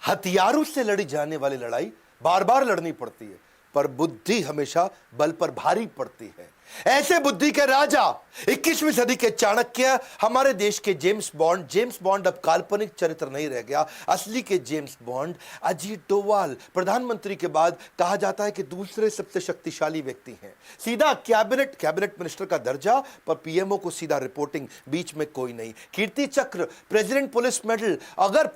हथियारों से लड़ी जाने वाली लड़ाई बार बार लड़नी पड़ती है, पर बुद्धि हमेशा बल पर भारी पड़ती है। ऐसे बुद्धि के राजा 21वीं सदी के चाणक्य, हमारे देश के जेम्स बॉन्ड अब काल्पनिक चरित्र नहीं रह गया। असली के जेम्स बॉन्ड अजीत डोवाल, प्रधानमंत्री के बाद कहा जाता है कि दूसरे सबसे शक्तिशाली व्यक्ति हैं। सीधा कैबिनेट मिनिस्टर का दर्जा, पर पीएमओ को सीधा रिपोर्टिंग, बीच में कोई नहीं। कीर्ति चक्र, प्रेसिडेंट पुलिस मेडल। अगर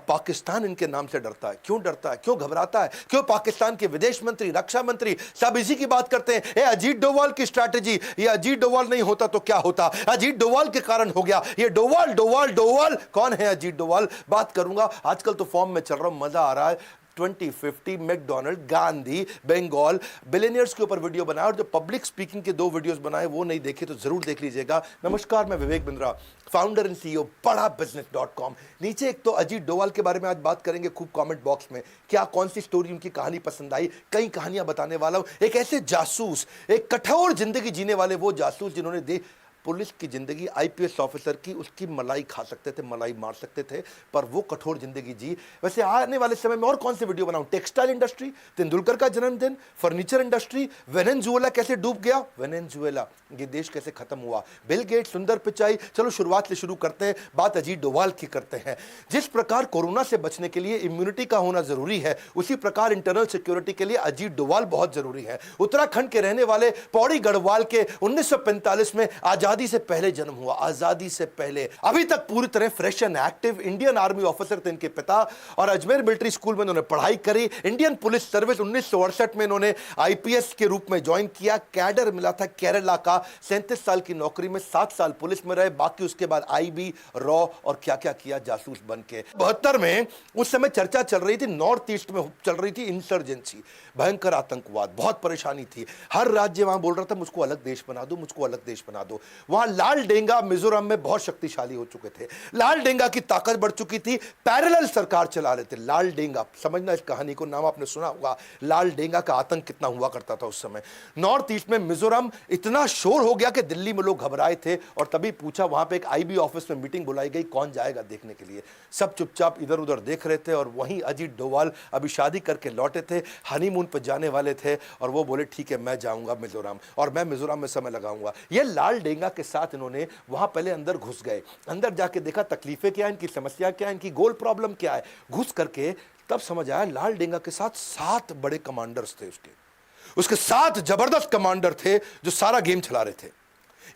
पाकिस्तान इनके नाम से डरता है, क्यों डरता है, क्यों घबराता है, क्यों पाकिस्तान के विदेश मंत्री, रक्षा मंत्री सब इसी की बात करते हैं। ये अजीत डोवाल की स्ट्रैटेजी, ये अजीत डोवाल नहीं होता तो क्या होता, अजीत डोवाल के कारण हो गया ये। डोवाल कौन है अजीत डोवाल, बात करूंगा। आजकल तो फॉर्म में चल रहा हूं, मजा आ रहा है। 2050 मैकडोनल्ड, गांधी, बंगाल, बिलियनियर्स के ऊपर वीडियो बनाया, और जो पब्लिक स्पीकिंग के 2 वीडियोस बनाए वो नहीं देखे तो जरूर देख लीजिएगा। नमस्कार, मैं Vivek Bindra, founder and CEO बड़ाबिजनेस.com। नीचे एक तो अजीत डोवाल के बारे में आज बात करेंगे खूब कमेंट बॉक्स में, क्या कौन सी स्टोरी उनकी कहानी पसंद आई, कई कहानियां बताने वाला हूं। एक ऐसे जासूस, एक कठोर जिंदगी जीने वाले वो जासूस जिन्होंने पुलिस की जिंदगी, आईपीएस ऑफिसर की, उसकी मलाई खा सकते थे, मलाई मार सकते थे, पर वो कठोर जिंदगी जी। वैसे आने वाले समय में और कौन से वीडियो बनाऊं, टेक्सटाइल इंडस्ट्री, तेंदुलकर का जन्मदिन, फर्नीचर इंडस्ट्री, वेनेजुएला कैसे डूब गया, वेनेजुएला ये देश कैसे खत्म हुआ, बिल गेट, सुंदर पिचाई। चलो शुरुआत से शुरू करते हैं, बात अजीत डोवाल की करते हैं। जिस प्रकार कोरोना से बचने के लिए इम्यूनिटी का होना जरूरी है, उसी प्रकार इंटरनल सिक्योरिटी के लिए अजीत डोवाल बहुत जरूरी है। उत्तराखंड के रहने वाले पौड़ी गढ़वाल के 1945 में आजादी से पहले जन्म हुआ, आजादी से पहले, अभी तक पूरी तरह fresh and active. Indian army officer थे इनके पिता, और अजमेर मिलिट्री स्कूल में इन्होंने पढ़ाई करी। इंडियन पुलिस सर्विस 1968 में इन्होंने आईपीएस के रूप में ज्वाइन किया। कैडर मिला था केरला का, 37 साल की नौकरी में 7 साल पुलिस में रहे, बाकी उसके बाद आईबी, रॉ और क्या क्या किया जासूस बन के। 72 में उस समय चर्चा चल रही थी, नॉर्थ ईस्ट में चल रही थी इंसर्जेंसी, भयंकर आतंकवाद, बहुत परेशानी थी। हर राज्य वहां बोल रहा था मुझको अलग देश बना दो, मुझको अलग देश बना दो। वहां लाल डेंगा मिजोरम में बहुत शक्तिशाली हो चुके थे, लाल डेंगा की ताकत बढ़ चुकी थी, पैरेलल सरकार चला रहे थे। लाल डेंगा, समझना इस कहानी को, नाम आपने सुना होगा, लाल डेंगा का आतंक कितना हुआ करता था उस समय। नॉर्थ ईस्ट में मिजोरम इतना शोर हो गया कि दिल्ली में लोग घबराए थे, और तभी पूछा, वहां पे एक आईबी ऑफिस में मीटिंग बुलाई गई, कौन जाएगा देखने के लिए। सब चुपचाप इधर उधर देख रहे थे, और वहीं अजीत डोवाल अभी शादी करके लौटे थे, हनीमून पर जाने वाले थे, और वो बोले ठीक है मैं जाऊंगा मिजोरम, और मैं मिजोरम में समय लगाऊंगा। ये लाल डेंगा के साथ इन्होंने वहां पहले अंदर घुस गए, अंदर जाके देखा तकलीफें क्या है, इनकी समस्या क्या है, इनकी गोल प्रॉब्लम क्या है। घुस करके तब समझ आया लाल डेंगा के साथ 7 बड़े कमांडर्स थे, उसके 7 जबरदस्त कमांडर थे जो सारा गेम चला रहे थे।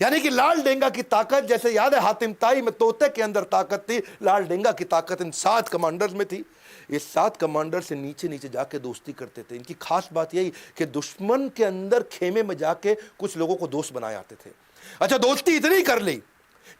यानी कि लाल डेंगा की ताकत, जैसे याद है हातिम ताई में तोते के अंदर ताकत थी, लाल डेंगा की ताकत इन 7 कमांडर्स में थी। ये 7 कमांडर से नीचे नीचे जाके दोस्ती करते थे। इनकी खास बात यही कि दुश्मन के अंदर खेमे में जाके कुछ लोगों को दोस्त बनाए आते थे। अच्छा, दोस्ती इतनी कर ली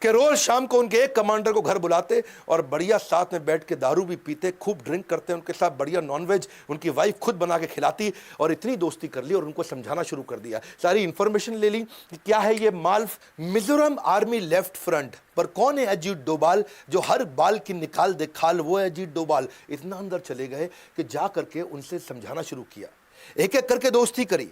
कि रोज शाम को उनके एक कमांडर को घर बुलाते, और बढ़िया साथ में बैठ के दारू भी पीते, खूब ड्रिंक करते, उनके साथ बढ़िया नॉनवेज उनकी वाइफ खुद बना के खिलाती, और इतनी दोस्ती कर ली और उनको समझाना शुरू कर दिया। सारी इंफॉर्मेशन ले ली कि क्या है ये माल्फ। मिजोरम आर्मी लेफ्ट फ्रंट पर कौन है अजीत डोवाल, जो हर बाल की निकाल दे खाल, वो है अजीत डोवाल। इतना अंदर चले गए कि जा करके उनसे समझाना शुरू किया, एक एक करके दोस्ती करी।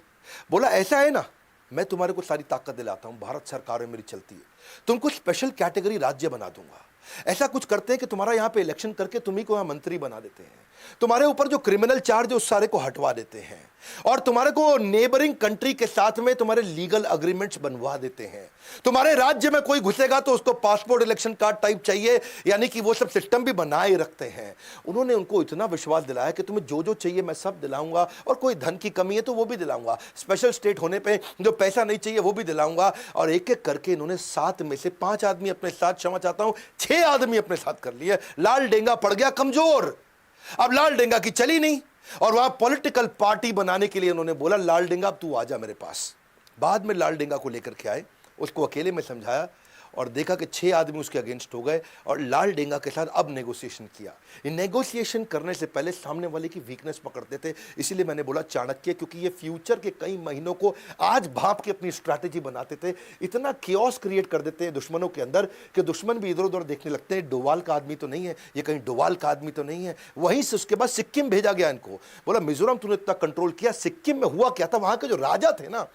बोला ऐसा है ना, मैं तुम्हारे को सारी ताकत दिलाता हूं, भारत सरकार में मेरी चलती है, तुमको स्पेशल कैटेगरी राज्य बना दूंगा। ऐसा कुछ करते हैं कि तुम्हारा यहां पे इलेक्शन करके तुम्ही को यहां मंत्री बना देते हैं, तुम्हारे ऊपर जो क्रिमिनल चार्ज है उस सारे को हटवा देते हैं, और तुम्हारे को नेबरिंग कंट्री के साथ में तुम्हारे लीगल अग्रीमेंट्स बनवा देते हैं। तुम्हारे राज्य में कोई घुसेगा तो उसको पासपोर्ट इलेक्शन कार्ड टाइप चाहिए, यानी कि वो सब सिस्टम भी बनाए रखते हैं। उन्होंने उनको इतना विश्वास दिलाया कि तुम्हें जो जो चाहिए मैं सब दिलाऊंगा, और कोई धन की कमी है तो वो भी दिलाऊंगा, स्पेशल स्टेट होने पे जो पैसा नहीं चाहिए वो भी दिलाऊंगा। और एक एक करके इन्होंने 7 में से 5 आदमी अपने साथ, क्षमा चाहता हूं 6 आदमी अपने साथ कर लिए। लाल डेंगा पड़ गया कमजोर, अब लाल डेंगा की चली नहीं, और वहां पॉलिटिकल पार्टी बनाने के लिए उन्होंने बोला लाल डेंगा अब तू आजा मेरे पास। बाद में लाल डेंगा को लेकर के आए, उसको अकेले में समझाया, और देखा कि 6 आदमी उसके अगेंस्ट हो गए, और लाल डेंगा के साथ अब नेगोशिएशन किया। ये नेगोशिएशन करने से पहले सामने वाले की वीकनेस पकड़ते थे, इसीलिए मैंने बोला चाणक्य, क्योंकि ये फ्यूचर के कई महीनों को आज भाप के अपनी स्ट्रैटेजी बनाते थे। इतना कियोस क्रिएट कर देते हैं दुश्मनों के अंदर कि दुश्मन भी इधर उधर देखने लगते हैं, डोवाल का आदमी तो नहीं है ये, कहीं डोवाल का आदमी तो नहीं है। वहीं से उसके बाद सिक्किम भेजा गया इनको, बोला मिजोरम तूने इतना कंट्रोल किया, सिक्किम में हुआ क्या था, वहां के जो राजा थे ना,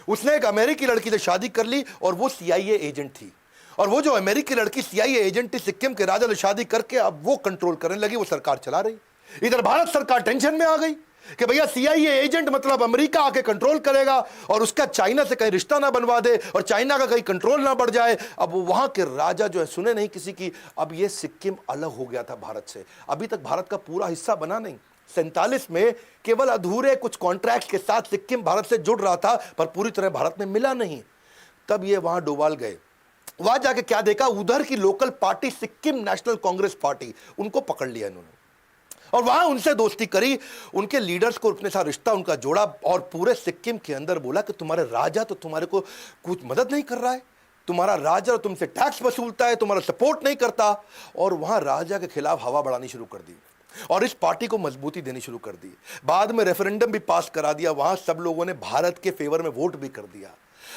उसने एक अमेरिकी लड़की से शादी कर ली, और वो CIA एजेंट थी, और वो जो अमेरिकी लड़की CIA एजेंट थी, सिक्किम के राजा से शादी करके अब वो कंट्रोल करने लगी, वो सरकार चला रही। इधर भारत सरकार टेंशन में आ गई कि भैया सीआईए एजेंट मतलब अमेरिका आके कंट्रोल करेगा और उसका चाइना से कहीं रिश्ता ना बनवा दे और चाइना का कहीं कंट्रोल ना बढ़ जाए। अब वहां के राजा जो है सुने नहीं किसी की। अब ये सिक्किम अलग हो गया था भारत से, अभी तक भारत का पूरा हिस्सा बना नहीं। 47 में केवल अधूरे कुछ कॉन्ट्रैक्ट के साथ सिक्किम भारत से जुड़ रहा था, पर पूरी तरह भारत में मिला नहीं। तब ये वहां डोवाल गए, वहां जाके क्या देखा, उधर की local party Sikkim national Congress party, उनको पकड़ लिया इन्होंने और वहां उनसे दोस्ती करी, उनके लीडर्स को अपने साथ रिश्ता उनका जोड़ा और पूरे सिक्किम के अंदर बोला कि तुम्हारे राजा तो तुम्हारे को कुछ मदद नहीं कर रहा है, तुम्हारा राजा तुमसे टैक्स वसूलता है, तुम्हारा सपोर्ट नहीं करता। और वहां राजा के खिलाफ हवा बढ़ानी शुरू कर दी और इस पार्टी को मजबूती देनी शुरू कर दी। बाद में रेफरेंडम भी पास करा दिया, वहां सब लोगों ने भारत के फेवर में वोट भी कर दिया।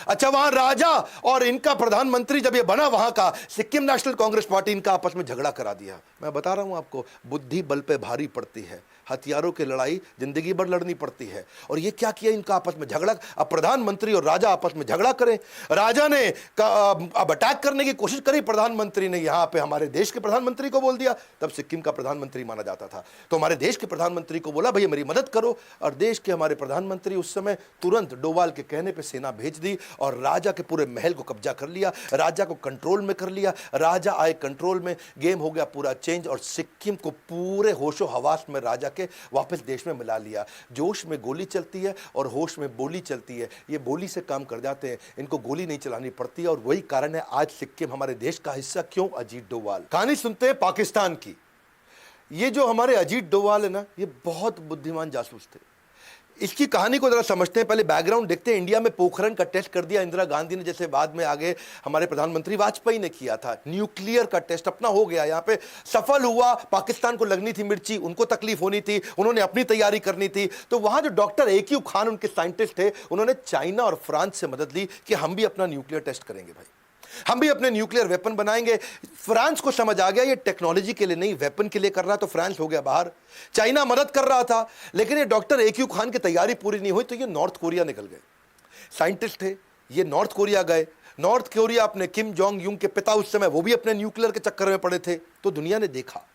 अच्छा, वहां राजा और इनका प्रधानमंत्री जब ये बना वहां का सिक्किम नेशनल कांग्रेस पार्टी, इनका आपस में झगड़ा करा दिया। मैं बता रहा हूं आपको, बुद्धि बल पे भारी पड़ती है, हथियारों की लड़ाई जिंदगी भर लड़नी पड़ती है। और ये क्या किया, इनका आपस में झगड़ा। अब प्रधानमंत्री और राजा आपस में झगड़ा करें, राजा ने अब अटैक करने की कोशिश करी, प्रधानमंत्री ने यहां पे हमारे देश के प्रधानमंत्री को बोल दिया। तब सिक्किम का प्रधानमंत्री माना जाता था, तो हमारे देश के प्रधानमंत्री को बोला भैया मेरी मदद करो। और देश के हमारे प्रधानमंत्री उस समय तुरंत डोवाल के कहने पर सेना भेज दी और राजा के पूरे महल को कब्जा कर लिया, राजा को कंट्रोल में कर लिया। राजा आए कंट्रोल में, गेम हो गया पूरा चेंज और सिक्किम को पूरे होशो हवास में राजा के वापस देश में मिला लिया। जोश में गोली चलती है और होश में बोली चलती है, ये बोली से काम कर जाते हैं, इनको गोली नहीं चलानी पड़ती है। और वही कारण है आज सिक्किम हमारे देश का हिस्सा क्यों। अजीत डोवाल। कहानी सुनते हैं पाकिस्तान की। ये जो हमारे अजीत डोवाल है ना, ये बहुत बुद्धिमान जासूस थे। इसकी कहानी को जरा समझते हैं, पहले बैकग्राउंड देखते हैं। इंडिया में पोखरण का टेस्ट कर दिया इंदिरा गांधी ने, जैसे बाद में आगे हमारे प्रधानमंत्री वाजपेयी ने किया था। न्यूक्लियर का टेस्ट अपना हो गया, यहाँ पे सफल हुआ। पाकिस्तान को लगनी थी मिर्ची, उनको तकलीफ होनी थी, उन्होंने अपनी तैयारी करनी थी। तो वहां जो डॉक्टर AQ खान उनके साइंटिस्ट थे, उन्होंने चाइना और फ्रांस से मदद ली कि हम भी अपना न्यूक्लियर टेस्ट करेंगे भाई, हम भी अपने न्यूक्लियर वेपन बनाएंगे। फ्रांस को समझ आ गया ये टेक्नोलॉजी के लिए नहीं वेपन के लिए कर रहा, तो फ्रांस हो गया बाहर। चाइना मदद कर रहा था, लेकिन ये डॉक्टर AQ खान की तैयारी पूरी नहीं हुई, तो ये नॉर्थ कोरिया निकल गए। साइंटिस्ट थे ये, नॉर्थ कोरिया गए। नॉर्थ कोरिया अपने किम जोंग यूंग के पिता उस समय, वो भी अपने न्यूक्लियर के चक्कर में पड़े थे। तो दुनिया ने देखा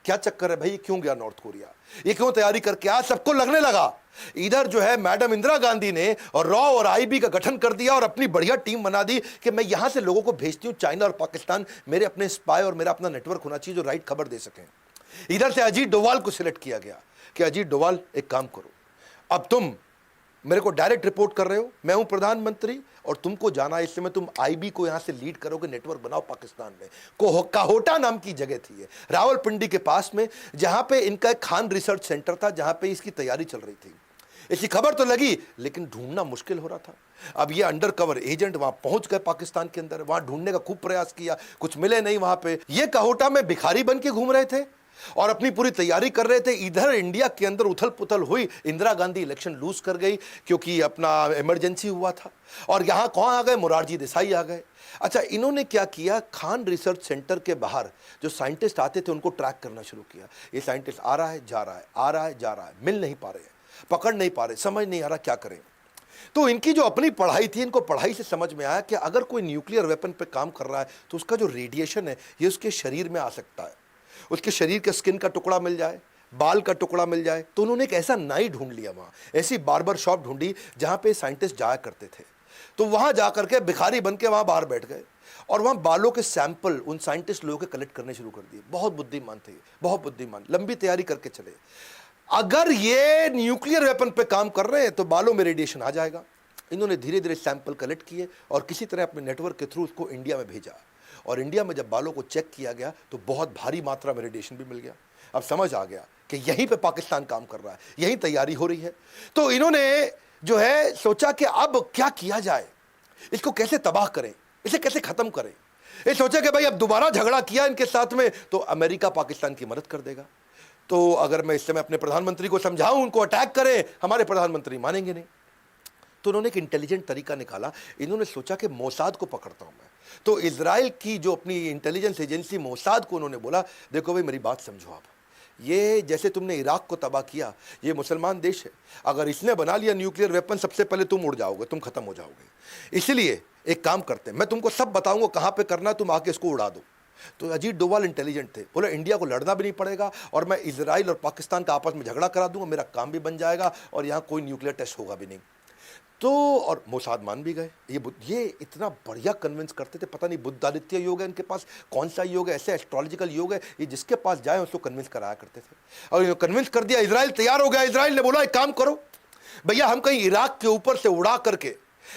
क्या चक्कर है भाई, क्यों गया नॉर्थ कोरिया, ये क्यों तैयारी करके। आज सबको लगने लगा इधर जो है मैडम इंदिरा गांधी ने और रॉ और IB का गठन कर दिया और अपनी बढ़िया टीम बना दी कि मैं यहां से लोगों को भेजती हूं चाइना और पाकिस्तान, मेरे अपने स्पाई और मेरा अपना नेटवर्क होना चाहिए जो राइट खबर दे सकें। इधर से अजीत डोवाल को सिलेक्ट किया गया कि अजीत डोवाल एक काम करो, अब तुम मेरे को डायरेक्ट रिपोर्ट कर रहे हो, मैं हूं प्रधानमंत्री और तुमको जाना है, इस समय तुम IB को यहां से लीड करोगे, नेटवर्क बनाओ पाकिस्तान में। काहोटा नाम की जगह थी ये, रावलपिंडी के पास में, जहां पे इनका एक खान रिसर्च सेंटर था, जहां पे इसकी तैयारी चल रही थी। इसकी खबर तो लगी, लेकिन ढूंढना मुश्किल हो रहा था। अब ये अंडर कवर एजेंट वहां पहुंच गए पाकिस्तान के अंदर, वहां ढूंढने का खूब प्रयास किया, कुछ मिले नहीं वहां पे। ये काहोटा में भिखारी बन के घूम रहे थे और अपनी पूरी तैयारी कर रहे थे। इधर इंडिया के अंदर उथल पुथल हुई, इंदिरा गांधी इलेक्शन लूज कर गई क्योंकि अपना इमरजेंसी हुआ था। और यहां कौन आ गए, मोरारजी देसाई आ गए। अच्छा, इन्होंने क्या किया, खान रिसर्च सेंटर के बाहर जो साइंटिस्ट आते थे उनको ट्रैक करना शुरू किया। ये साइंटिस्ट आ रहा है जा रहा है, आ रहा है जा रहा है, मिल नहीं पा रहे, पकड़ नहीं पा रहे, समझ नहीं आ रहा क्या करें। तो इनकी जो अपनी पढ़ाई थी, इनको पढ़ाई से समझ में आया कि अगर कोई न्यूक्लियर वेपन पे काम कर रहा है तो उसका जो रेडिएशन है ये उसके शरीर में आ सकता है, उसके शरीर के स्किन का टुकड़ा मिल जाए, बाल का टुकड़ा मिल जाए। तो उन्होंने एक ऐसा नाई ढूंढ लिया, वहां ऐसी बार्बर शॉप ढूंढी जहां पे साइंटिस्ट जाया करते थे। तो वहां जाकर के भिखारी बन के वहां बाहर बैठ गए और वहां बालों के सैंपल उन साइंटिस्ट लोगों के कलेक्ट करने शुरू कर दिए। बहुत बुद्धिमान थे, बहुत बुद्धिमान, लंबी तैयारी करके चले। अगर ये न्यूक्लियर वेपन पे काम कर रहे हैं तो बालों में रेडिएशन आ जाएगा। इन्होंने धीरे धीरे सैंपल कलेक्ट किए और किसी तरह अपने नेटवर्क के थ्रू उसको इंडिया में भेजा। और इंडिया में जब बालों को चेक किया गया तो बहुत भारी मात्रा में रेडिएशन भी मिल गया। अब समझ आ गया कि यहीं पे पाकिस्तान काम कर रहा है, यहीं तैयारी हो रही है। तो इन्होंने जो है सोचा कि अब क्या किया जाए, इसको कैसे तबाह करें, इसे कैसे खत्म करें। ये सोचा कि भाई अब दोबारा झगड़ा किया इनके साथ में तो अमेरिका पाकिस्तान की मदद कर देगा। तो अगर मैं इस समय अपने प्रधानमंत्री को समझाऊं उनको अटैक करें, हमारे प्रधानमंत्री मानेंगे नहीं। तो उन्होंने एक इंटेलिजेंट तरीका निकाला। इन्होंने सोचा कि मोसाद को पकड़ता हूं मैं। तो इजराइल की जो अपनी इंटेलिजेंस एजेंसी मोसाद को उन्होंने बोला, देखो भाई मेरी बात समझो आप, ये जैसे तुमने इराक को तबाह किया, ये मुसलमान देश है, अगर इसने बना लिया न्यूक्लियर वेपन सबसे पहले तुम उड़ जाओगे, तुम खत्म हो जाओगे। इसलिए एक काम करते हैं, मैं तुमको सब बताऊंगा कहां पे करना, तुम आके इसको उड़ा दो। तो अजीत डोभाल इंटेलिजेंट थे, बोले इंडिया को लड़ना भी नहीं पड़ेगा और मैं इजराइल और पाकिस्तान का आपस में झगड़ा करा दूंगा, मेरा काम भी बन जाएगा और यहाँ कोई न्यूक्लियर टेस्ट होगा भी नहीं। तो और मोसाद मान भी गए। ये इतना बढ़िया कन्विंस करते थे, पता नहीं बुद्धादित्य योग है इनके पास, कौन सा योग है, ऐसे एस्ट्रोलॉजिकल योग है, ये जिसके पास जाए उसको कन्विंस कराया करते थे। और कन्विंस कर दिया, इजराइल तैयार हो गया। इजराइल ने बोला एक काम करो भैया, हम कहीं इराक के ऊपर से उड़ा करके,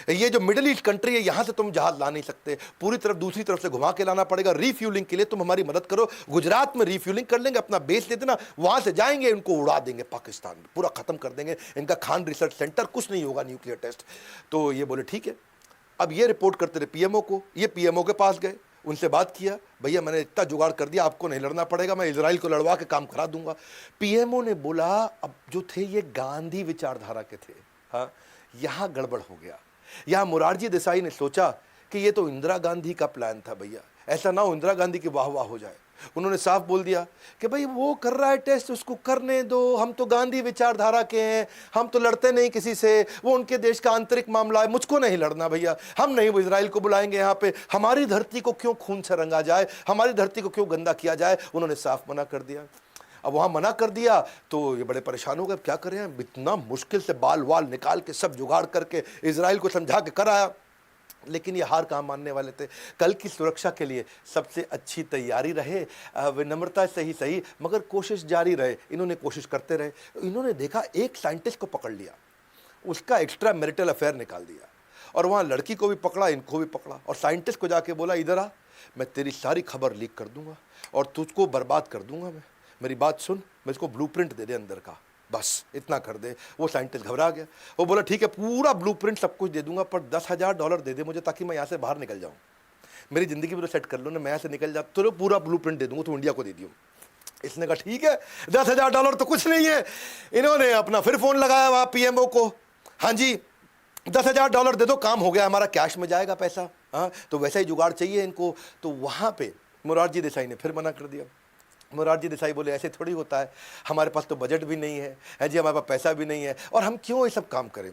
ये जो मिडिल ईस्ट कंट्री है यहां से तुम जहाज ला नहीं सकते, पूरी तरफ दूसरी तरफ से घुमा के लाना पड़ेगा, रीफ्यूलिंग के लिए तुम हमारी मदद करो, गुजरात में रीफ्यूलिंग कर लेंगे, अपना बेस दे देना, वहां से जाएंगे, इनको उड़ा देंगे पाकिस्तान में, पूरा खत्म कर देंगे इनका खान रिसर्च सेंटर, कुछ नहीं होगा न्यूक्लियर टेस्ट। तो ये बोले ठीक है। अब ये रिपोर्ट करते रहे पीएमओ को, ये पीएमओ के पास गए, उनसे बात किया, भैया मैंने इतना जुगाड़ कर दिया, आपको नहीं लड़ना पड़ेगा, मैं इजराइल को लड़वा के काम करा दूंगा। पीएमओ ने बोला, अब जो थे ये गांधी विचारधारा के थे, हाँ यहां गड़बड़ हो गया। यहां मोरारजी देसाई ने सोचा कि ये तो इंदिरा गांधी का प्लान था भैया, ऐसा ना हो इंदिरा गांधी की वाह वाह हो जाए। उन्होंने साफ बोल दिया कि भाई वो कर रहा है टेस्ट, उसको करने दो, हम तो गांधी विचारधारा के हैं, हम तो लड़ते नहीं किसी से, वो उनके देश का आंतरिक मामला है, मुझको नहीं लड़ना भैया, हम नहीं वो इजराइल को बुलाएंगे यहाँ पे, हमारी धरती को क्यों खून से रंगा जाए, हमारी धरती को क्यों गंदा किया जाए। उन्होंने साफ मना कर दिया। अब वहां मना कर दिया तो ये बड़े परेशान हो गए, क्या कर रहे हैं, इतना मुश्किल से बाल वाल निकाल के सब जुगाड़ करके इजराइल को समझा के कराया, लेकिन ये हार कहाँ मानने वाले थे। कल की सुरक्षा के लिए सबसे अच्छी तैयारी रहे, विनम्रता से ही सही मगर कोशिश जारी रहे। इन्होंने कोशिश करते रहे। इन्होंने देखा एक साइंटिस्ट को पकड़ लिया, उसका एक्स्ट्रा मैरिटल अफेयर निकाल दिया और वहाँ लड़की को भी पकड़ा, इनको भी पकड़ा और साइंटिस्ट को जाके बोला इधर आ, मैं तेरी सारी खबर लीक कर दूंगा और तुझको बर्बाद कर दूंगा, मैं मेरी बात सुन, मैं इसको ब्लूप्रिंट दे दे अंदर का, बस इतना कर दे। वो साइंटिस्ट घबरा गया, वो बोला ठीक है पूरा ब्लूप्रिंट सब कुछ दे दूंगा पर $10,000 दे दे मुझे, ताकि मैं यहाँ से बाहर निकल जाऊँ, मेरी ज़िंदगी भी तो सेट कर लो ना, मैं यहाँ से निकल जाता तो पूरा ब्लूप्रिंट दे दूंगा, तो इंडिया को दे दियो। इसने कहा ठीक है, $10,000 तो कुछ नहीं है। इन्होंने अपना फिर फ़ोन लगाया वहाँ पीएमओ को, हाँ जी $10,000 दे दो, काम हो गया हमारा, कैश में जाएगा पैसा, हाँ तो वैसा ही जुगाड़ चाहिए इनको। तो वहाँ पर मोरारजी देसाई ने फिर मना कर दिया। मोरारजी देसाई बोले ऐसे थोड़ी होता है, हमारे पास तो बजट भी नहीं है जी, हमारे पास पैसा भी नहीं है, और हम क्यों ये सब काम करें,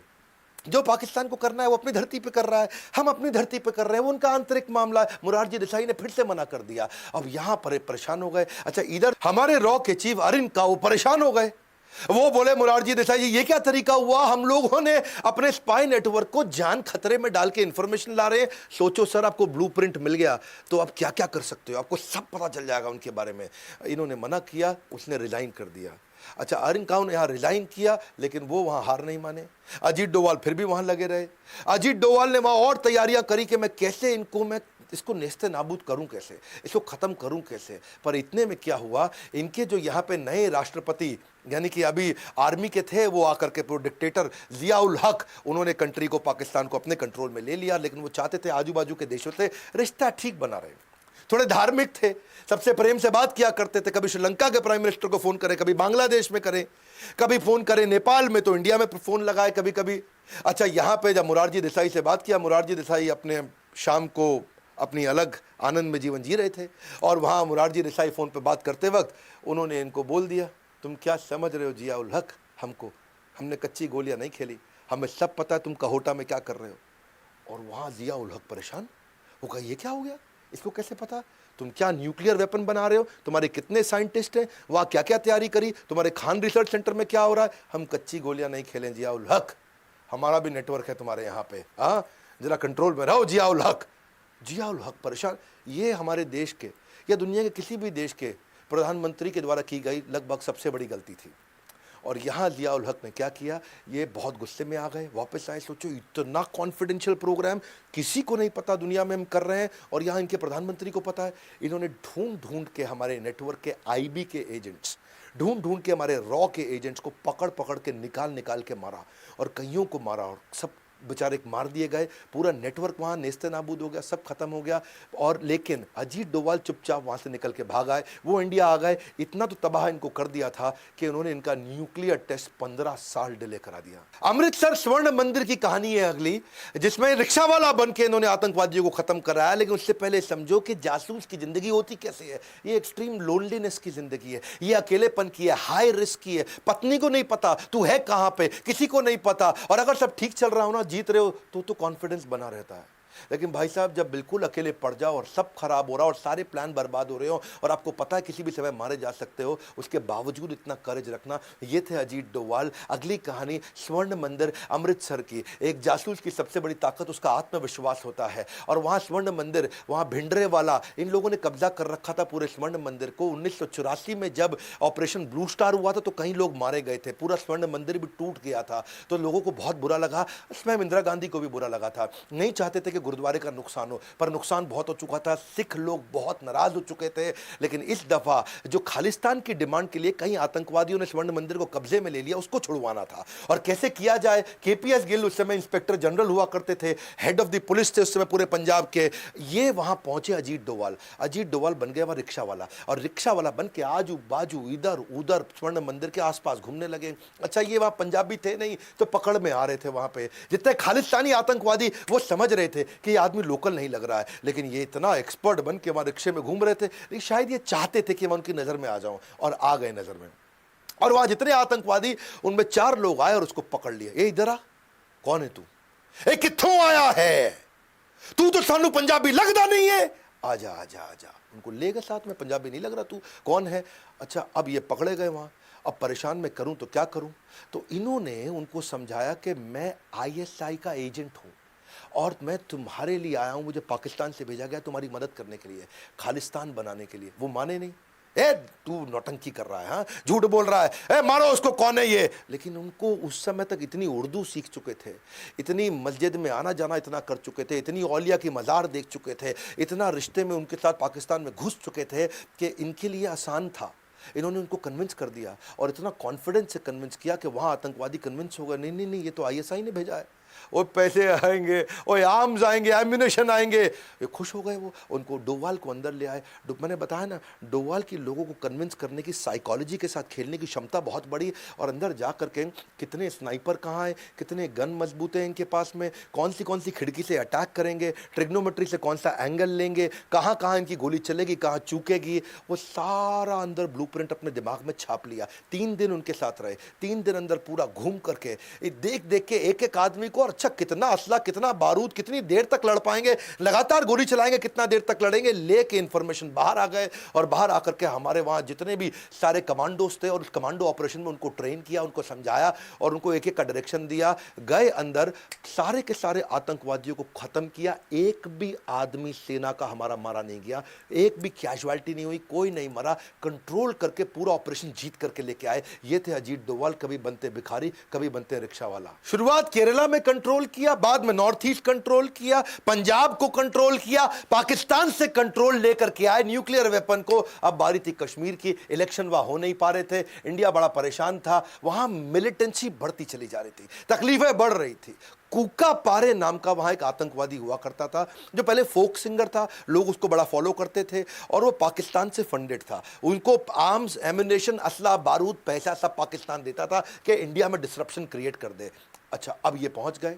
जो पाकिस्तान को करना है वो अपनी धरती पे कर रहा है, हम अपनी धरती पे कर रहे हैं, वो उनका आंतरिक मामला है। मोरारजी देसाई ने फिर से मना कर दिया। अब यहाँ पर परेशान हो गए। अच्छा इधर हमारे रॉ के चीफ अरिन का वो परेशान हो गए, वो बोले मोरारजी देसाई जी ये क्या तरीका हुआ, हम लोगों ने अपने स्पाई नेटवर्क को जान खतरे में डाल के इंफॉर्मेशन ला रहे हैं, सोचो सर आपको ब्लूप्रिंट मिल गया तो आप क्या क्या कर सकते हो, आपको सब पता चल जाएगा उनके बारे में। इन्होंने मना किया, उसने रिजाइन कर दिया। अच्छा अरिन काऊ ने यहाँ रिजाइन किया, लेकिन वो वहाँ हार नहीं माने। अजीत डोभाल फिर भी वहाँ लगे रहे। अजीत डोभाल ने वहाँ और तैयारियां करी कि मैं कैसे मैं इसको नेस्ते नाबूद करूं, कैसे इसको ख़त्म करूं कैसे। पर इतने में क्या हुआ, इनके जो यहाँ पे नए राष्ट्रपति यानी कि अभी आर्मी के थे, वो आकर के पूरे डिक्टेटर जिया उल हक, उन्होंने कंट्री को, पाकिस्तान को अपने कंट्रोल में ले लिया। लेकिन वो चाहते थे आजू बाजू के देशों से रिश्ता ठीक बना रहे, थोड़े धार्मिक थे, सबसे प्रेम से बात किया करते थे, कभी श्रीलंका के प्राइम मिनिस्टर को फ़ोन करें, कभी बांग्लादेश में करें, कभी फ़ोन करें नेपाल में, तो इंडिया में फ़ोन लगाए कभी कभी। अच्छा यहाँ पे जब मोरारजी देसाई से बात किया, मोरारजी देसाई अपने शाम को अपनी अलग आनंद में जीवन जी रहे थे, और वहाँ मोरारजी देसाई फ़ोन पे बात करते वक्त उन्होंने इनको बोल दिया, तुम क्या समझ रहे हो जिया उल हक, हमने कच्ची गोलियां नहीं खेली, हमें सब पता है तुम कहोटा में क्या कर रहे हो। और वहाँ जिया उल हक परेशान, वो कहा ये क्या हो गया, इसको कैसे पता, तुम क्या न्यूक्लियर वेपन बना रहे हो, तुम्हारे कितने साइंटिस्ट हैं, वहाँ क्या क्या तैयारी करी, तुम्हारे खान रिसर्च सेंटर में क्या हो रहा है। हम कच्ची गोलियां नहीं खेलें जिया उल हक, हमारा भी नेटवर्क है तुम्हारे यहाँ पे, हाँ जरा कंट्रोल में रहो जिया उल हक। जिया उल हक परेशान। ये हमारे देश के या दुनिया के किसी भी देश के प्रधानमंत्री के द्वारा की गई लगभग सबसे बड़ी गलती थी। और यहाँ जिया उल हक ने क्या किया, ये बहुत गुस्से में आ गए, वापस आए। सोचो इतना कॉन्फिडेंशियल प्रोग्राम किसी को नहीं पता दुनिया में हम कर रहे हैं, और यहाँ इनके प्रधानमंत्री को पता है। इन्होंने ढूंढ ढूंढ के हमारे नेटवर्क के आईबी के एजेंट्स, ढूंढ ढूंढ के हमारे रॉ के एजेंट्स को पकड़ पकड़ के निकाल के मारा, और कईयों को मारा, और सब बेचारे मार दिए गए, पूरा नेटवर्क वहाँ नेस्ते नाबूद हो गया, सब खत्म हो गया। और लेकिन अजीत डोभाल चुपचाप वहाँ से निकल के भाग आए, वो इंडिया आ गए। इतना तो तबाह इनको कर दिया था कि उन्होंने इनका न्यूक्लियर टेस्ट 15 साल डिले करा दिया। अमृतसर स्वर्ण मंदिर की कहानी है अगली, जिसमें रिक्शा वाला बन के इन्होंने आतंकवादियों को खत्म कराया। लेकिन उससे पहले समझो कि जासूस की जिंदगी होती कैसे है। ये एक्सट्रीम लोनलीनेस की जिंदगी है, ये अकेलेपन की है, हाई रिस्क की है। पत्नी को नहीं पता तू है कहाँ पे, किसी को नहीं पता, और अगर सब ठीक चल रहा हो ना, जीत रहे हो, तो कॉन्फिडेंस बना रहता है। लेकिन भाई साहब जब बिल्कुल अकेले पड़ जाओ और सब खराब हो रहा और सारे प्लान बर्बाद हो रहे हो और आपको पता है किसी भी समय मारे जा सकते हो, उसके बावजूद इतना करेज रखना, ये थे अजीत डोभाल। अगली कहानी स्वर्ण मंदिर अमृतसर की। एक जासूस की सबसे बड़ी ताकत उसका आत्मविश्वास होता है, और वहां स्वर्ण मंदिर, वहां भिंडरेवाला, इन लोगों ने कब्जा कर रखा था पूरे स्वर्ण मंदिर को। 1984 में जब ऑपरेशन ब्लू स्टार हुआ था तो कई लोग मारे गए थे, पूरा स्वर्ण मंदिर भी टूट गया था, तो लोगों को बहुत बुरा लगा, स्वयं इंदिरा गांधी को भी बुरा लगा था। नहीं चाहते थे कि गुरुद्वारे का नुकसान हो, पर नुकसान बहुत हो चुका था, सिख लोग बहुत नाराज हो चुके थे। लेकिन इस दफा जो खालिस्तान की डिमांड के लिए कई आतंकवादियों ने स्वर्ण मंदिर को कब्जे में ले लिया, उसको छुड़वाना था। और कैसे किया जाए? केपीएस गिल उस समय इंस्पेक्टर जनरल हुआ करते थे, हेड ऑफ द पुलिस थे उस समय पूरे पंजाब के। ये वहां पहुंचे अजीत डोभाल। अजीत डोभाल बन गया वहां रिक्शा वाला, और रिक्शा वाला बन के आजू बाजू इधर उधर स्वर्ण मंदिर के आसपास घूमने लगे। अच्छा, ये वहां पंजाबी थे नहीं तो पकड़ में आ रहे थे। वहां पे जितने खालिस्तानी आतंकवादी, वो समझ रहे थे कि ये आदमी लोकल नहीं लग रहा है, लेकिन ये इतना एक्सपर्ट बन के वहां रिक्शे में घूम रहे थे, लेकिन शायद ये चाहते थे कि मैं उनकी नजर में आ जाऊं, और आ गए नजर में। और वहां जितने आतंकवादी, उनमें 4 लोग आए और उसको पकड़ लिया। ये इधर आ, कौन है तू? ए कित्थों आया है तू? तो सानू पंजाबी लगदा नहीं है, आजा आजा आजा। उनको ले गए साथ में, पंजाबी नहीं लग रहा तू, कौन है? अच्छा, अब ये पकड़े गए वहां। अब परेशान मैं करूं तो क्या करूं? तो इन्होंने उनको समझाया कि मैं आईएसआई का एजेंट हूं और मैं तुम्हारे लिए आया हूं, मुझे पाकिस्तान से भेजा गया तुम्हारी मदद करने के लिए, खालिस्तान बनाने के लिए। वो माने नहीं। ए तू नौटंकी कर रहा है, हाँ झूठ बोल रहा है, ए मारो उसको, कौन है ये? लेकिन उनको उस समय तक इतनी उर्दू सीख चुके थे, इतनी मस्जिद में आना जाना इतना कर चुके थे, इतनी औलिया की मज़ार देख चुके थे, इतना रिश्ते में उनके साथ पाकिस्तान में घुस चुके थे कि इनके लिए आसान था। इन्होंने उनको कन्विंस कर दिया, और इतना कॉन्फिडेंस से कन्विंस किया कि वहाँ आतंकवादी कन्विंस हो गए, नहीं नहीं नहीं, ये तो आईएसआई ने भेजा है, वो पैसे आएंगे, वो आर्म्स आएंगे, एम्यूनेशन आएंगे। ये खुश हो गए। वो उनको डोभाल को अंदर ले आए। मैंने बताया ना, डोभाल की लोगों को कन्विंस करने की, साइकोलॉजी के साथ खेलने की क्षमता बहुत बड़ी। और अंदर जा करके कितने स्नाइपर कहाँ हैं, कितने गन मजबूत हैं इनके पास में, कौन सी खिड़की से अटैक करेंगे, ट्रिग्नोमेट्री से कौन सा एंगल लेंगे, कहाँ कहाँ इनकी गोली चलेगी, कहाँ चूकेगी, वो सारा अंदर ब्लूप्रिंट अपने दिमाग में छाप लिया। 3 दिन उनके साथ रहे, 3 दिन अंदर पूरा घूम करके देख देख के एक एक आदमी को, अच्छा कितना असला, कितना बारूद, कितनी देर तक लड़ पाएंगे, लगातार गोली चलाएंगे, कितना देर तक लड़ेंगे, लेके इंफॉर्मेशन बाहर आ गए। और बाहर आकर के हमारे वहां जितने भी सारे कमांडोज थे, और उस कमांडो ऑपरेशन में उनको ट्रेन किया, उनको समझाया और उनको एक एक का डायरेक्शन दिया। गए अंदर, सारे के सारे आतंकवादियों को खत्म किया। एक भी आदमी सेना का हमारा मारा नहीं गया, एक भी कैजुअलिटी नहीं हुई, कोई नहीं मरा। कंट्रोल करके पूरा ऑपरेशन जीत करके लेके आए। ये थे अजीत डोभाल, कभी बनते भिखारी, कभी बनते रिक्शा वाला। शुरुआत केरला में कंट्रोल किया, बाद में नॉर्थ ईस्ट कंट्रोल किया, पंजाब को कंट्रोल किया, पाकिस्तान से कंट्रोल लेकर के आए न्यूक्लियर वेपन को। अब बारी थी कश्मीर की। इलेक्शन वहां हो नहीं पा रहे थे, इंडिया बड़ा परेशान था, वहां मिलिटेंसी बढ़ती चली जा रही थी, तकलीफें बढ़ रही थी। कूका पारे नाम का वहां एक आतंकवादी हुआ करता था, जो पहले फोक सिंगर था, लोग उसको बड़ा फॉलो करते थे, और वो पाकिस्तान से फंडेड था। उनको आर्म्स, एम्यूनेशन, असला, बारूद, पैसा सब पाकिस्तान देता था कि इंडिया में डिसरप्शन क्रिएट कर दे। अच्छा, अब ये पहुंच गए।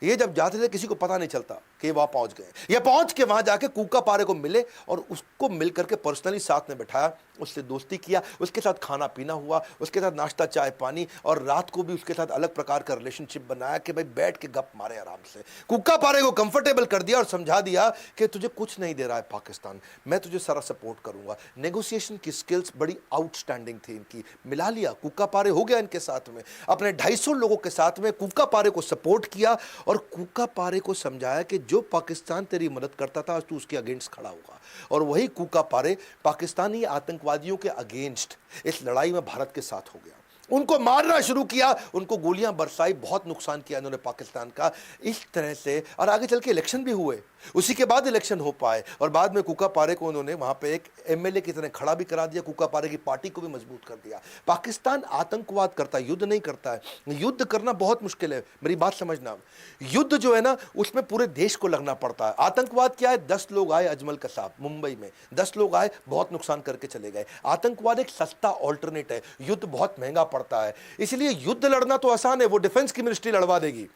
ये जब जाते थे किसी को पता नहीं चलता कि वहां पहुंच गए। ये पहुंच के वहां जाके कूका पारे को मिले और उसको मिल करके पर्सनली साथ में बैठाया, उससे दोस्ती किया, उसके साथ खाना पीना हुआ, उसके साथ नाश्ता चाय पानी, और रात को भी उसके साथ अलग प्रकार का रिलेशनशिप बनाया कि भाई बैठ के गप मारे आराम से। कूका पारे को कंफर्टेबल कर दिया और समझा दिया कि तुझे कुछ नहीं दे रहा है पाकिस्तान, मैं तुझे सारा सपोर्ट करूंगा। नेगोशिएशन की स्किल्स बड़ी आउटस्टैंडिंग थी इनकी। मिला लिया, कूका पारे हो गया इनके साथ में, अपने 250 लोगों के साथ में कूका पारे को सपोर्ट किया, और कूका पारे को समझाया कि जो पाकिस्तान तेरी मदद करता था, आज तू उसके अगेंस्ट खड़ा होगा। और वही कूका पारे पाकिस्तानी आतंकवादियों के अगेंस्ट इस लड़ाई में भारत के साथ हो गया। उनको मारना शुरू किया, उनको गोलियां बरसाई, बहुत नुकसान किया इन्होंने पाकिस्तान का। इस तरह से, और आगे चल के इलेक्शन भी हुए, उसी के बाद इलेक्शन हो पाए, और बाद में कूका पारे को उन्होंने वहां पे एक एमएलए की तरह खड़ा भी करा दिया, कूका पारे की पार्टी को भी मजबूत कर दिया। पाकिस्तान आतंकवाद करता है, युद्ध नहीं करता है। युद्ध करना बहुत मुश्किल है, मेरी बात समझना। युद्ध जो है ना, उसमें पूरे देश को लगना पड़ता है। आतंकवाद क्या है? 10 लोग आए अजमल कसाब मुंबई में, 10 लोग आए, बहुत नुकसान करके चले गए। आतंकवाद एक सस्ता ऑल्टरनेट है, युद्ध बहुत महंगा पड़ता है। इसलिए युद्ध लड़ना तो आसान है, वो डिफेंस की मिनिस्ट्री लड़वा देगी।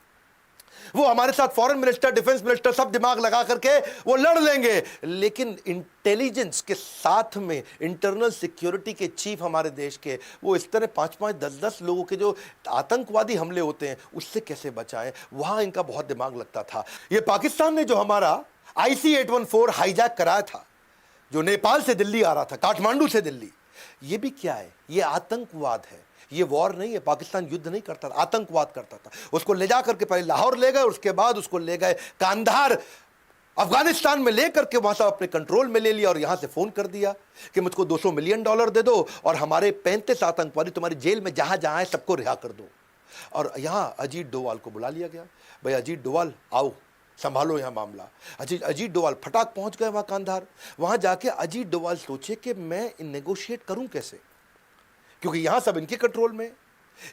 वो हमारे साथ फॉरेन मिनिस्टर, डिफेंस मिनिस्टर सब दिमाग लगा करके वो लड़ लेंगे, लेकिन इंटेलिजेंस के साथ में इंटरनल सिक्योरिटी के चीफ हमारे देश के, वो इस तरह 5-5, 10-10 लोगों के जो आतंकवादी हमले होते हैं उससे कैसे बचाएं, वहां इनका बहुत दिमाग लगता था। ये पाकिस्तान ने जो हमारा IC-814 हाईजैक कराया था, जो नेपाल से दिल्ली आ रहा था, काठमांडू से दिल्ली, ये भी क्या है? ये आतंकवाद है। ये वॉर नहीं है, पाकिस्तान युद्ध नहीं करता था, आतंकवाद करता था। उसको ले जाकर के पहले लाहौर ले गए, उसके बाद उसको ले गए कांधार अफगानिस्तान में लेकर के वहां से अपने कंट्रोल में ले लिया और यहां से फोन कर दिया कि मुझको $200 मिलियन दे दो और हमारे 35 आतंकवादी तुम्हारी जेल में जहां जहां है सबको रिहा कर दो। और यहां अजीत डोवाल को बुला लिया गया, भाई अजीत डोवाल आओ, संभालो यहां मामला। अजीत डोवाल फटाक पहुंच गए वहां कांधार। वहां जाके अजीत डोवाल सोचे कि मैं नेगोशिएट करूं कैसे, क्योंकि यहां सब इनके कंट्रोल में,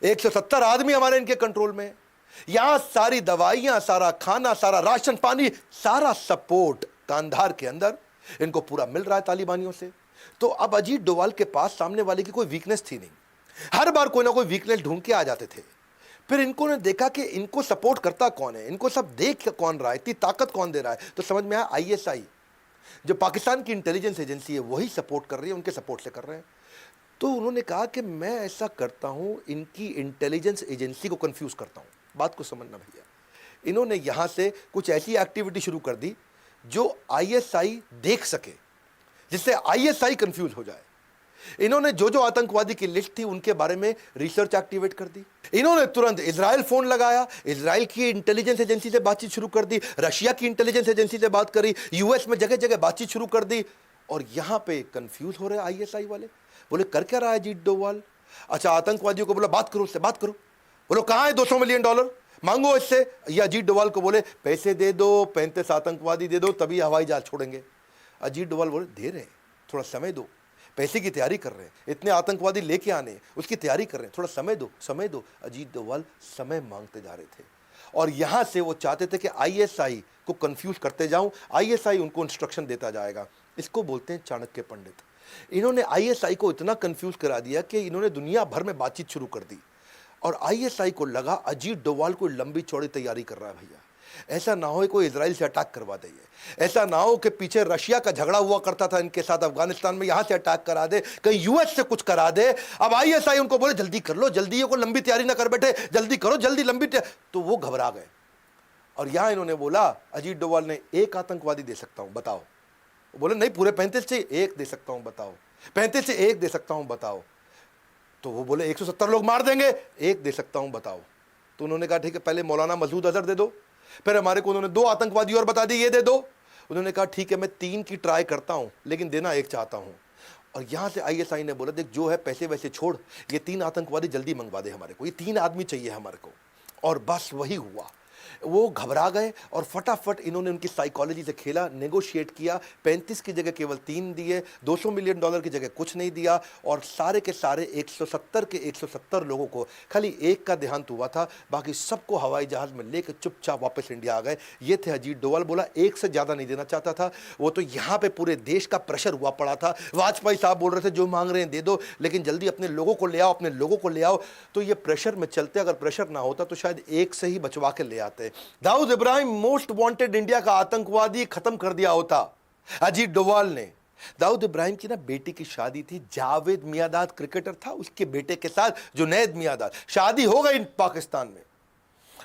170 आदमी हमारे इनके कंट्रोल में, यहां सारी दवाइयां, सारा खाना, सारा राशन पानी, सारा सपोर्ट कांधार के अंदर इनको पूरा मिल रहा है तालिबानियों से। तो अब अजीत डोवाल के पास सामने वाले की कोई वीकनेस थी नहीं, हर बार कोई ना कोई वीकनेस ढूंढ के आ जाते थे। फिर इनको ने देखा कि इनको सपोर्ट करता कौन है, इनको सब देख कौन रहा है, इतनी ताकत कौन दे रहा है, तो समझ में आया ISI जो पाकिस्तान की इंटेलिजेंस एजेंसी है वही सपोर्ट कर रही है, उनके सपोर्ट से कर रहे हैं। तो उन्होंने कहा कि मैं ऐसा करता हूं, इनकी इंटेलिजेंस एजेंसी को कंफ्यूज करता हूं। बात को समझना भैया, इन्होंने यहां से कुछ ऐसी एक्टिविटी शुरू कर दी जो ISI देख सके, जिससे ISI कंफ्यूज हो जाए। इन्होंने जो जो आतंकवादी की लिस्ट थी उनके बारे में रिसर्च एक्टिवेट कर दी। इन्होंने तुरंत इजराइल फोन लगाया, इजराइल की इंटेलिजेंस एजेंसी से बातचीत शुरू कर दी, रशिया की इंटेलिजेंस एजेंसी से बात करी, US में जगह जगह बातचीत शुरू कर दी। और यहां पे कंफ्यूज हो रहे ISI वाले, बोले कर क्या रहा है अजीत डोवाल? अच्छा, आतंकवादियों को बोला बात करो, उससे बात करो। बोलो कहां है $200 मिलियन मांगो इससे। ये अजीत डोवाल को बोले पैसे दे दो, 35 आतंकवादी दे दो, तभी हवाई जहाज छोड़ेंगे। अजीत डोवाल बोले दे रहे हैं, थोड़ा समय दो, पैसे की तैयारी कर रहे हैं, इतने आतंकवादी लेके आने, उसकी तैयारी कर रहे हैं, थोड़ा समय दो, समय दो। अजीत डोवाल समय मांगते जा रहे थे और यहां से वो चाहते थे कि ISI को कंफ्यूज करते जाऊं, ISI उनको इंस्ट्रक्शन देता जाएगा। इसको बोलते हैं चाणक्य पंडित। इन्होंने ISI को इतना कंफ्यूज करा दिया कि इन्होंने दुनिया भर में बातचीत शुरू कर दी और ISI को लगा अजीत डोवाल कोई लंबी चौड़ी तैयारी कर रहा है भैया, ऐसा ना हो कोई इजराइल से अटैक करवा दे, ऐसा ना हो कि पीछे रशिया का झगड़ा हुआ करता था इनके साथ अफगानिस्तान में, यहां से अटैक करा दे, कहीं US से कुछ करा दे। अब ISI उनको बोले जल्दी कर लो, जल्दी, को लंबी तैयारी ना कर बैठे, जल्दी करो, जल्दी लंबी तो वो घबरा गए। और यहां इन्होंने बोला, अजीत डोवाल ने, एक आतंकवादी दे सकता हूं बताओ। वो बोले नहीं, पूरे 35 से एक दे सकता हूं बताओ, 35 से एक दे सकता हूं बताओ। तो वो बोले 170 लोग मार देंगे, एक दे सकता हूं बताओ। तो उन्होंने कहा ठीक है, पहले मौलाना मसूद अजहर दे दो, फिर हमारे को उन्होंने 2 आतंकवादी और बता दी, ये दे दो। उन्होंने कहा ठीक है, मैं 3 की ट्राई करता हूं, लेकिन देना एक चाहता हूं। और यहां से ISI ने बोला देख जो है पैसे वैसे छोड़, ये 3 आतंकवादी जल्दी मंगवा दे हमारे को, ये 3 आदमी चाहिए हमारे को। और बस वही हुआ, वो घबरा गए और फटाफट इन्होंने उनकी साइकोलॉजी से खेला, नेगोशिएट किया, 35 की जगह केवल 3 दिए, $200 मिलियन की जगह कुछ नहीं दिया। और सारे के सारे 170 के 170 लोगों को खाली एक का देहांत हुआ था, बाकी सबको हवाई जहाज में लेकर चुपचाप वापस इंडिया आ गए। ये थे अजीत डोवाल। बोला एक से ज़्यादा नहीं देना चाहता था वो, तो यहाँ पे पूरे देश का प्रेशर हुआ पड़ा था। वाजपेयी साहब बोल रहे थे जो मांग रहे हैं दे दो, लेकिन जल्दी अपने लोगों को ले आओ, अपने लोगों को ले आओ। तो ये प्रेशर में चलते, अगर प्रेशर ना होता तो शायद एक से ही बचवा के ले आते। Dawood Ibrahim most wanted India का आतंकवादी खत्म कर दिया होता अजीत डोवाल ने। दाऊद इब्राहिम की ना बेटी की शादी थी, जावेद मियांदाद क्रिकेटर था, उसके बेटे के साथ जुनैद मियांदाद, शादी हो गई पाकिस्तान में।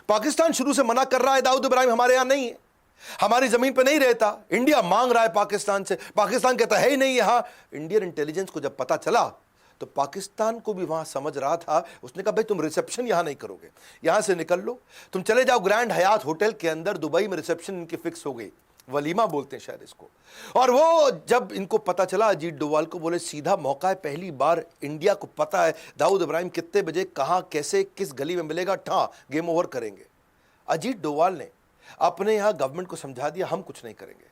पाकिस्तान शुरू से मना कर रहा है दाऊद इब्राहिम हमारे यहां नहीं है, हमारी जमीन पे नहीं रहता। इंडिया मांग रहा है पाकिस्तान से, पाकिस्तान कहता है ही नहीं यहां। इंडियन इंटेलिजेंस को जब पता चला तो पाकिस्तान को भी वहां समझ रहा था, उसने कहा भाई तुम रिसेप्शन यहां नहीं करोगे, यहां से निकल लो, तुम चले जाओ ग्रैंड हयात होटल के अंदर, दुबई में रिसेप्शन इनकी फिक्स हो गई, वलीमा बोलते हैं शायद इसको। और वो जब इनको पता चला अजीत डोवाल को, बोले सीधा मौका है, पहली बार इंडिया को पता है दाऊद इब्राहिम कितने बजे, कहां, कैसे, किस गली में मिलेगा, ठा गेम ओवर करेंगे। अजीत डोवाल ने अपने यहां गवर्नमेंट को समझा दिया हम कुछ नहीं करेंगे,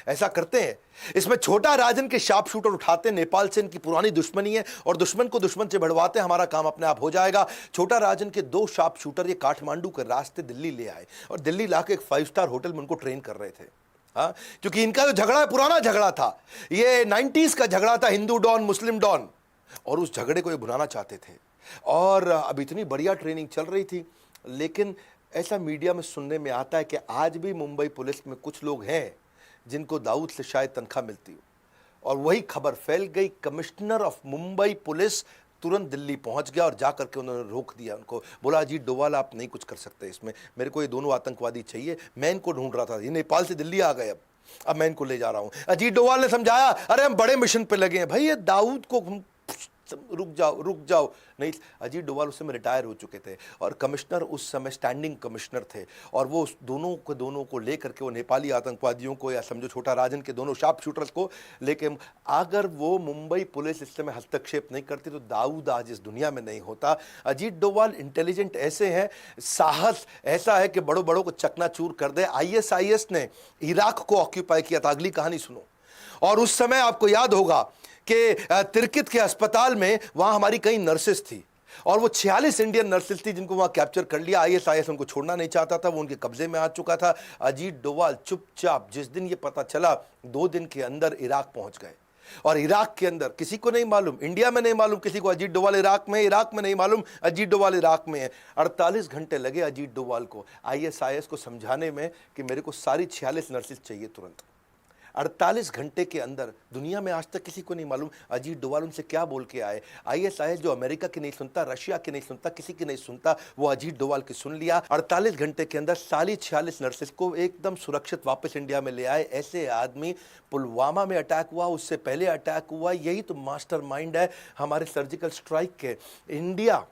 ऐसा करते हैं, इसमें छोटा राजन के शार्प शूटर उठाते, नेपाल से इनकी पुरानी दुश्मनी है और दुश्मन को दुश्मन से बढ़वाते, हमारा काम अपने आप हो जाएगा। छोटा राजन के 2 शार्प शूटर ये काठमांडू के रास्ते दिल्ली ले आए और दिल्ली लाके एक 5 स्टार होटल में उनको ट्रेन कर रहे थे। हाँ, क्योंकि इनका जो झगड़ा है पुराना झगड़ा था, ये 90s का झगड़ा था, हिंदू डॉन मुस्लिम डॉन, और उस झगड़े को ये भुनाना चाहते थे। और अब इतनी बढ़िया ट्रेनिंग चल रही थी, लेकिन ऐसा मीडिया में सुनने में आता है कि आज भी मुंबई पुलिस में कुछ लोग हैं जिनको दाऊद से शायद तनख्वाह मिलती हो, और वही खबर फैल गई। कमिश्नर ऑफ मुंबई पुलिस तुरंत दिल्ली पहुंच गया और जाकर के उन्होंने रोक दिया उनको, बोला अजीत डोवाल आप नहीं कुछ कर सकते इसमें, मेरे को ये दोनों आतंकवादी चाहिए, मैं इनको ढूंढ रहा था, ये नेपाल से दिल्ली आ गए, अब मैं इनको ले जा रहा हूं। अजीत डोवाल ने समझाया अरे हम बड़े मिशन पे लगे हैं भाई, ये दाऊद को रुक जाओ नहीं। अजीत डोवाल उस समय रिटायर हो चुके थे और कमिश्नर उस समय स्टैंडिंग कमिश्नर थे, और वो उस दोनों को लेकर के वो नेपाली आतंकवादियों को या समझो छोटा राजन के दोनों शार्प शूटर्स को लेके, अगर वो मुंबई पुलिस इस समय हस्तक्षेप नहीं करती तो दाऊद आज इस दुनिया में नहीं होता। अजीत डोवाल इंटेलिजेंट ऐसे हैं, साहस ऐसा है कि बड़ों बड़ों को चकनाचूर कर दे। आईएसआईएस ने इराक को ऑक्यूपाई किया था, अगली कहानी सुनो। और उस समय आपको याद होगा कि तिरकित के अस्पताल में वहां हमारी कई नर्सेस थी, और वो 46 इंडियन नर्सेस थी जिनको वहां कैप्चर कर लिया। आईएसआईएस उनको छोड़ना नहीं चाहता था, वो उनके कब्जे में आ चुका था। अजीत डोवाल चुपचाप, जिस दिन ये पता चला 2 दिन के अंदर इराक पहुंच गए, और इराक के अंदर किसी को नहीं मालूम, इंडिया में नहीं मालूम किसी को अजीत डोवाल इराक में नहीं मालूम अजीत डोवाल इराक में है। 48 घंटे लगे अजीत डोवाल को आईएसआईएस को समझाने में कि मेरे को सारी 46 नर्सेस चाहिए तुरंत। 48 घंटे के अंदर, दुनिया में आज तक किसी को नहीं मालूम अजीत डोवाल उनसे क्या बोल के आए। आईएसआईएस जो अमेरिका की नहीं सुनता, रशिया की नहीं सुनता, किसी की नहीं सुनता, वो अजीत डोवाल की सुन लिया। 48 घंटे के अंदर सारी 46 नर्सेस को एकदम सुरक्षित वापस इंडिया में ले आए। ऐसे आदमी, पुलवामा में अटैक हुआ, उससे पहले अटैक हुआ, यही तो मास्टरमाइंड है हमारे सर्जिकल स्ट्राइक के। इंडिया,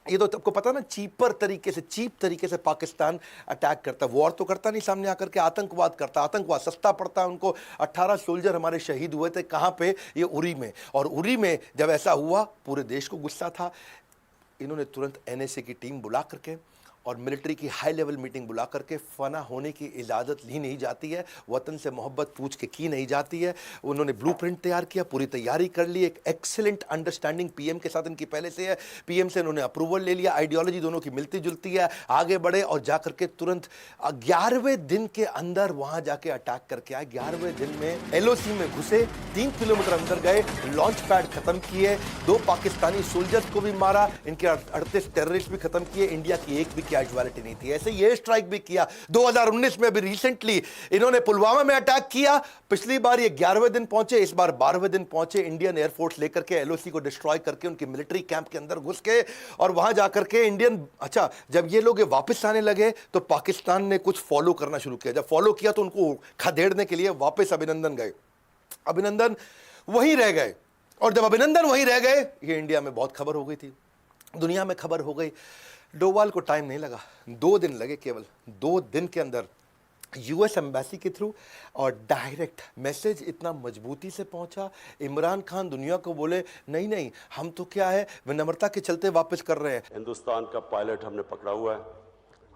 ये तो आपको पता ना, चीप तरीके से पाकिस्तान अटैक करता, वॉर तो करता नहीं सामने आकर के, आतंकवाद करता, आतंकवाद सस्ता पड़ता है उनको। 18 सोल्जर हमारे शहीद हुए थे, कहाँ पे, ये उरी में। और उरी में जब ऐसा हुआ पूरे देश को गुस्सा था, इन्होंने तुरंत एनएसए की टीम बुला करके और मिलिट्री की हाई लेवल मीटिंग बुला करके, फना होने की इजाज़त ली नहीं जाती है, वतन से मोहब्बत पूछ के की नहीं जाती है। उन्होंने ब्लूप्रिंट तैयार किया, पूरी तैयारी कर ली, एक एक्सीलेंट अंडरस्टैंडिंग पीएम के साथ इनकी पहले से है, पीएम से इन्होंने अप्रूवल ले लिया, आइडियोलॉजी दोनों की मिलती जुलती है, आगे बढ़े और जाकर के तुरंत 11वें दिन के अंदर वहां जाके अटैक करके आए। 11वें दिन में एलओसी में घुसे, 3 किलोमीटर अंदर गए, लॉन्च पैड खत्म किए, 2 पाकिस्तानी सोल्जर्स को भी मारा, इनके 38 टेररिस्ट भी खत्म किए, इंडिया की एक भी कैजुअलिटी नहीं थी। ऐसे ये स्ट्राइक भी किया 2019 में, अभी रिसेंटली इन्होंने पुलवामा में अटैक किया। पिछली बार ये 11वें दिन पहुंचे, इस बार 12वें दिन पहुंचे, इंडियन एयरफोर्स लेकर के एलओसी को डिस्ट्रॉय करके उनकी मिलिट्री कैंप के अंदर घुस के, और वहां जाकर के इंडियन, अच्छा जब ये लोग वापस आने लगे तो पाकिस्तान ने कुछ फॉलो करना शुरू किया। जब फॉलो किया तो उनको खदेड़ने के लिए वापस अभिनंदन गए, अभिनंदन वहीं रह गए, और जब अभिनंदन वहीं रह गए, ये इंडिया में बहुत खबर हो गई थी, दुनिया में खबर हो गई। डोवाल को टाइम नहीं लगा, 2 दिन लगे, केवल 2 दिन के अंदर यूएस एम्बेसी के थ्रू और डायरेक्ट मैसेज इतना मजबूती से पहुंचा। इमरान खान दुनिया को बोले नहीं नहीं, हम तो क्या है विनम्रता के चलते वापस कर रहे हैं। हिंदुस्तान का पायलट हमने पकड़ा हुआ है,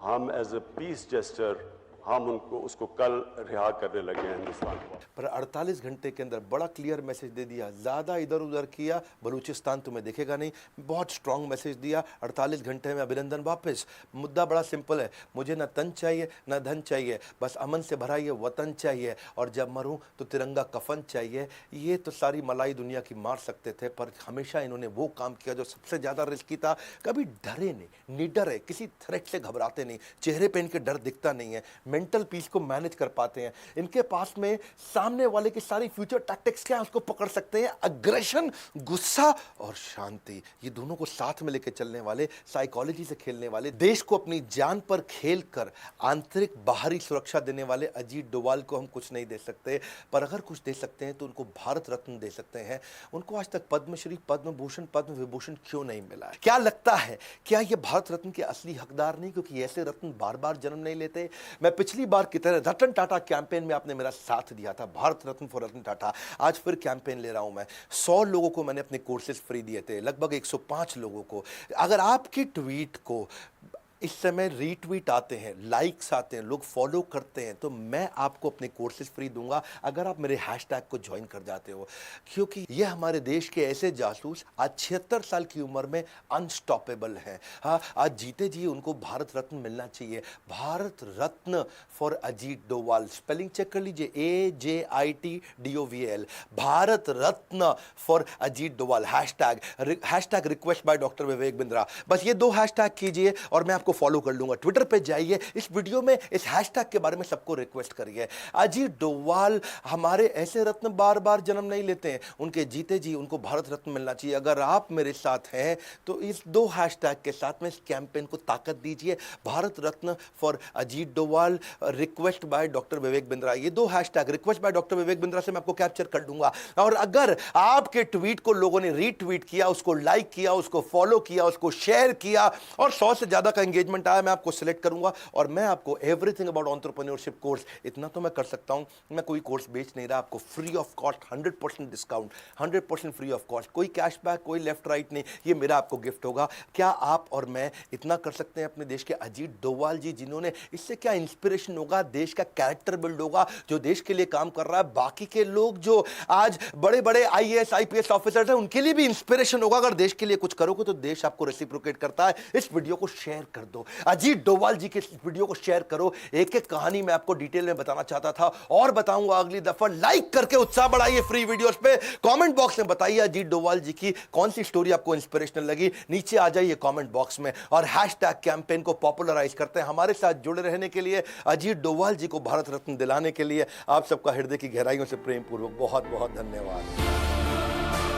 हम एज ए पीस जेस्टर हम उसको कल रिहा करने लगे हैं हिंदुस्तान को। पर 48 घंटे के अंदर बड़ा क्लियर मैसेज दे दिया, ज़्यादा इधर उधर किया, बलूचिस्तान तुम्हें दिखेगा नहीं, बहुत स्ट्रांग मैसेज दिया। 48 घंटे में अभिनंदन वापस। मुद्दा बड़ा सिंपल है, मुझे ना तन चाहिए ना धन चाहिए, बस अमन से भरा ये वतन चाहिए, और जब मरूं तो तिरंगा कफन चाहिए। ये तो सारी मलाई दुनिया की मार सकते थे, पर हमेशा इन्होंने वो काम किया जो सबसे ज़्यादा रिस्की था। कभी डरे नहीं, निडर है, किसी थ्रेट से घबराते नहीं, चेहरे पे इनके डर दिखता नहीं है, मेंटल पीस को मैनेज कर पाते हैं। इनके पास में सामने वाले की सारी फ्यूचर टैक्टिक्स क्या है उसको पकड़ सकते हैं। अग्रेशन, गुस्सा और शांति, ये दोनों को साथ में लेकर चलने वाले, साइकोलॉजी से खेलने वाले, देश को अपनी जान पर खेल कर आंतरिक बाहरी सुरक्षा देने वाले अजीत डोवाल को हम कुछ नहीं दे सकते, पर अगर कुछ दे सकते हैं तो उनको भारत रत्न दे सकते हैं। उनको आज तक पद्मश्री, पद्म भूषण, पद्म विभूषण क्यों नहीं मिला है? क्या लगता है, क्या ये भारत रत्न के असली हकदार नहीं, क्योंकि ऐसे रत्न बार बार जन्म नहीं लेते? मैं पिछली बार की तरह रतन टाटा कैंपेन में आपने मेरा साथ दिया था, भारत रत्न फॉर रतन टाटा, आज फिर कैंपेन ले रहा हूं मैं। 100 लोगों को मैंने अपने कोर्सेज फ्री दिए थे, लगभग 105 लोगों को। अगर आपकी ट्वीट को इस समय रीट्वीट आते हैं, लाइक्स आते हैं, लोग फॉलो करते हैं, तो मैं आपको अपने कोर्सेज फ्री दूंगा अगर आप मेरे हैशटैग को ज्वाइन कर जाते हो। क्योंकि ये हमारे देश के ऐसे जासूस आज 76 साल की उम्र में अनस्टॉपेबल हैं। हाँ, आज जीते जी उनको भारत रत्न मिलना चाहिए। Bharat Ratna for Ajit Doval, spelling check कर लीजिए, AJITDOVAL, Bharat Ratna for Ajit Doval, hashtag request by doctor Vivek Bindra. बस ये 2 हैशटैग कीजिए और मैं आपको आपको फॉलो कर लूंगा। ट्विटर पे जाइए, इस वीडियो में इस हैशटैग के बारे में सबको रिक्वेस्ट करिए। अजीत डोभाल हमारे ऐसे रत्न बार बार जन्म नहीं लेते हैं, उनके जीते जी उनको भारत रत्न मिलना चाहिए। अगर आप मेरे साथ हैं तो इस 2 हैशटैग के साथ में इस कैंपेन को ताकत दीजिए। Bharat Ratna for Ajit Doval, request by doctor Vivek Bindra. ये 2 hashtag request by doctor Vivek Bindra से मैं आपको कैप्चर कर दूंगा। और अगर आपके ट्वीट को लोगों ने रीट्वीट किया, उसको लाइक किया, उसको फॉलो किया, उसको शेयर किया और 100 से ज्यादा का एंगेजमेंट आया, मैं आपको सिलेक्ट करूंगा और मैं आपको एवरीथिंग अबाउट एंटरप्रेन्योरशिप कोर्स, इतना तो मैं कर सकता हूं, मैं कोई कोर्स बेच नहीं रहा, आपको free of cost 100% discount, 100% free of cost, कोई कैशबैक, कोई लेफ्ट राइट नहीं, ये मेरा आपको गिफ्ट होगा। क्या आप और मैं इतना कर सकते हैं अपने देश के अजीत डोभाल जी, जिन्होंने, इससे क्या इंस्पिरेशन होगा, देश का कैरेक्टर बिल्ड होगा, जो देश के लिए काम कर रहा है। बाकी के लोग जो आज बड़े बड़े आईएएस आईपीएस ऑफिसर्स हैं, उनके लिए भी इंस्पिरेशन होगा। अगर देश के लिए कुछ करोगे तो देश आपको रेसिप्रोकेट करता है। इस वीडियो को शेयर कर दो, अजीत डोभाल जी के इस वीडियो को शेयर करो। एक एक कहानी मैं आपको डिटेल में बताना चाहता था और बताऊंगा अगली दफा। लाइक करके उत्साह बढ़ाइए फ्री वीडियोस पे। कमेंट बॉक्स में बताइए अजीत डोभाल जी की कौन सी स्टोरी आपको इंस्पिरेशनल लगी, नीचे आ जाइए कमेंट बॉक्स में और हैशटैग कैंपेन को पॉपुलराइज करते हैं। हमारे साथ जुड़े रहने के लिए, अजीत डोभाल जी को भारत रत्न दिलाने के लिए आप सबका हृदय की गहराइयों से प्रेम पूर्वक बहुत बहुत धन्यवाद।